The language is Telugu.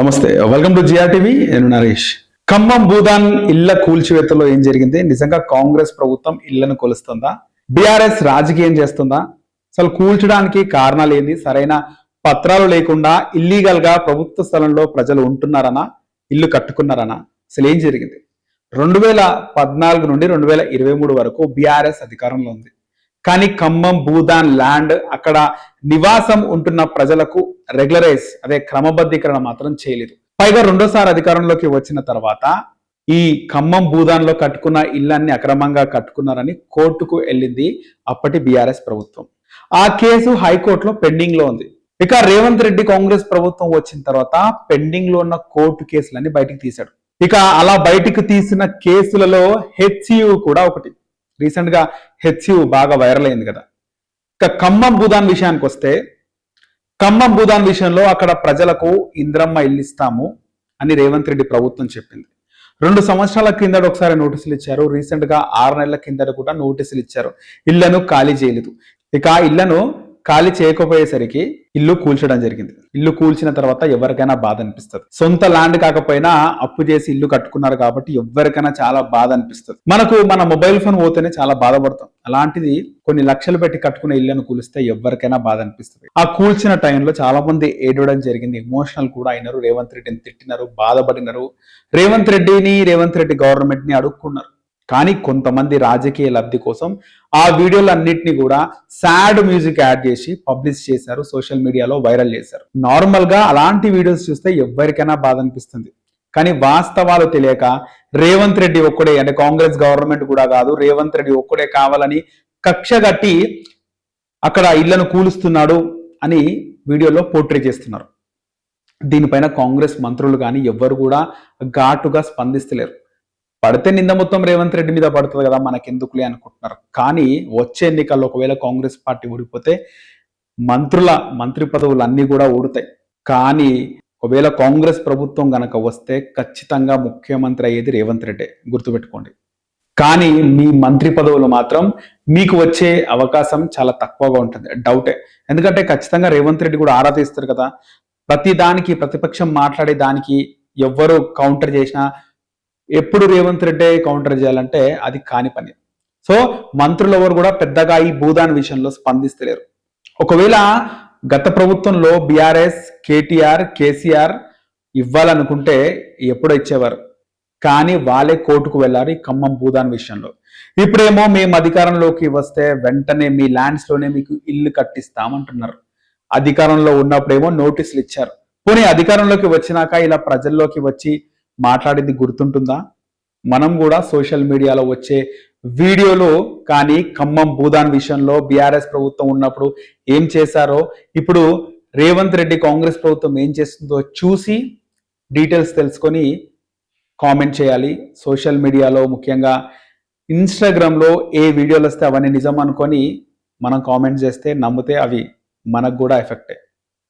నమస్తే, వెల్కమ్ టు జిఆర్ టీవీ. నేను నరేష్. ఖమ్మం భూదాన్ ఇళ్ల కూల్చివేతలో ఏం జరిగింది? నిజంగా కాంగ్రెస్ ప్రభుత్వం ఇళ్లను కొలుస్తుందా? బీఆర్ఎస్ రాజకీయం చేస్తుందా? అసలు కూల్చడానికి కారణాలు ఏంది? సరైన పత్రాలు లేకుండా ఇల్లీగల్ గా ప్రభుత్వ స్థలంలో ప్రజలు ఉంటున్నారనా, ఇల్లు కట్టుకున్నారనా? అసలు ఏం జరిగింది? 2014 నుండి 2023 వరకు బీఆర్ఎస్ అధికారంలో ఉంది. కానీ ఖమ్మం భూదాన్ ల్యాండ్ అక్కడ నివాసం ఉంటున్న ప్రజలకు రెగ్యులరైజ్ క్రమబద్ధీకరణ మాత్రం చేయలేదు. పైగా రెండోసారి అధికారంలోకి వచ్చిన తర్వాత ఈ ఖమ్మం భూదాన్లో కట్టుకున్న ఇళ్లన్నీ అక్రమంగా కట్టుకున్నారని కోర్టుకు వెళ్ళింది అప్పటి బీఆర్ఎస్ ప్రభుత్వం. ఆ కేసు హైకోర్టులో పెండింగ్ లో ఉంది. ఇక రేవంత్ రెడ్డి కాంగ్రెస్ ప్రభుత్వం వచ్చిన తర్వాత పెండింగ్ లో ఉన్న కోర్టు కేసులన్నీ బయటికి తీశాడు. ఇక అలా బయటికి తీసిన కేసులలో హెచ్సియు కూడా ఒకటి. రీసెంట్ గా హెచ్సియు బాగా వైరల్ అయింది కదా. ఇక ఖమ్మం భూదాన్ విషయానికి వస్తే, ఖమ్మం భూదాన్ విషయంలో అక్కడ ప్రజలకు ఇంద్రమ్మ ఇల్లు ఇస్తాము అని రేవంత్ రెడ్డి ప్రభుత్వం చెప్పింది. 2 సంవత్సరాల కిందట ఒకసారి నోటీసులు ఇచ్చారు. రీసెంట్ గా 6 నెలల కిందట కూడా నోటీసులు ఇచ్చారు. ఇళ్లను ఖాళీ చేయలేదు. ఇక ఆ ఇళ్లను ఖాళీ చేయకపోయేసరికి ఇల్లు కూల్చడం జరిగింది. ఇల్లు కూల్చిన తర్వాత ఎవరికైనా బాధ అనిపిస్తుంది. సొంత ల్యాండ్ కాకపోయినా అప్పు చేసి ఇల్లు కట్టుకున్నారు కాబట్టి ఎవరికైనా చాలా బాధ అనిపిస్తుంది. మన మొబైల్ ఫోన్ పోతేనే చాలా బాధపడతాం. అలాంటిది కొన్ని లక్షలు పెట్టి కట్టుకునే ఇళ్లను కూలిస్తే ఎవరికైనా బాధ అనిపిస్తుంది. ఆ కూల్చిన టైంలో చాలా మంది ఏడవడం జరిగింది. ఎమోషనల్ కూడా అయినారు. రేవంత్ రెడ్డిని తిట్టినారు, బాధపడినారు. రేవంత్ రెడ్డి గవర్నమెంట్ ని అడుక్కున్నారు. కానీ కొంతమంది రాజకీయ లబ్ధి కోసం ఆ వీడియోలన్నింటినీ కూడా సాడ్ మ్యూజిక్ యాడ్ చేసి పబ్లిష్ చేశారు, సోషల్ మీడియాలో వైరల్ చేశారు. నార్మల్ గా అలాంటి వీడియోస్ చూస్తే ఎవరికైనా బాధ అనిపిస్తుంది. కానీ వాస్తవాలు తెలియక రేవంత్ రెడ్డి ఒక్కడే, కాంగ్రెస్ గవర్నమెంట్ కూడా కాదు, రేవంత్ రెడ్డి ఒక్కడే కావాలని కక్ష కట్టి అక్కడ ఇళ్లను కూలుస్తున్నాడు అని వీడియోలో పోర్ట్రే చేస్తున్నారు. దీనిపైన కాంగ్రెస్ మంత్రులు కానీ ఎవ్వరు కూడా ఘాటుగా స్పందిస్తలేరు. పడితే నింద మొత్తం రేవంత్ రెడ్డి మీద పడుతుంది కదా, మనకెందుకులే అనుకుంటున్నారు. కానీ వచ్చే ఎన్నికల్లో ఒకవేళ కాంగ్రెస్ పార్టీ ఓడిపోతే మంత్రి పదవులు అన్నీ కూడా ఊడుతాయి. కానీ ఒకవేళ కాంగ్రెస్ ప్రభుత్వం గనక వస్తే ఖచ్చితంగా ముఖ్యమంత్రి అయ్యేది రేవంత్ రెడ్డి, గుర్తుపెట్టుకోండి. కానీ మీ మంత్రి పదవులు మాత్రం మీకు వచ్చే అవకాశం చాలా తక్కువగా ఉంటుంది, డౌటే. ఎందుకంటే ఖచ్చితంగా రేవంత్ రెడ్డి కూడా ఆరా తీస్తారు కదా. ప్రతి దానికి ప్రతిపక్షం మాట్లాడే దానికి ఎవ్వరు కౌంటర్ చేసినా ఎప్పుడు రేవంత్ రెడ్డి కౌంటర్ చేయాలంటే అది కాని పని. సో మంత్రులు ఎవరు కూడా పెద్దగా ఈ భూదాన్ విషయంలో స్పందిస్తలేరు. ఒకవేళ గత ప్రభుత్వంలో బీఆర్ఎస్, కేటీఆర్, కేసీఆర్ ఇవ్వాలనుకుంటే ఎప్పుడో ఇచ్చేవారు. కానీ వాళ్ళే కోర్టుకు వెళ్ళారు ఈ ఖమ్మం భూదాన్ విషయంలో. ఇప్పుడేమో మేము అధికారంలోకి వస్తే వెంటనే మీ ల్యాండ్స్ లోనే మీకు ఇల్లు కట్టిస్తామంటున్నారు. అధికారంలో ఉన్నప్పుడేమో నోటీసులు ఇచ్చారు. పోనీ అధికారంలోకి వచ్చినాక ఇలా ప్రజల్లోకి వచ్చి మాట్లాడింది గుర్తుంటుందా? మనం కూడా సోషల్ మీడియాలో వచ్చే వీడియోలో కానీ ఖమ్మం భూదాన్ విషయంలో బీఆర్ఎస్ ప్రభుత్వం ఉన్నప్పుడు ఏం చేశారో, ఇప్పుడు రేవంత్ రెడ్డి కాంగ్రెస్ ప్రభుత్వం ఏం చేస్తుందో చూసి డీటెయిల్స్ తెలుసుకొని కామెంట్ చేయాలి. సోషల్ మీడియాలో ముఖ్యంగా ఇన్స్టాగ్రామ్లో ఏ వీడియోలు వస్తే అవన్నీ నిజం అనుకొని మనం కామెంట్ చేస్తే నమ్మితే అవి మనకు కూడా ఎఫెక్టే.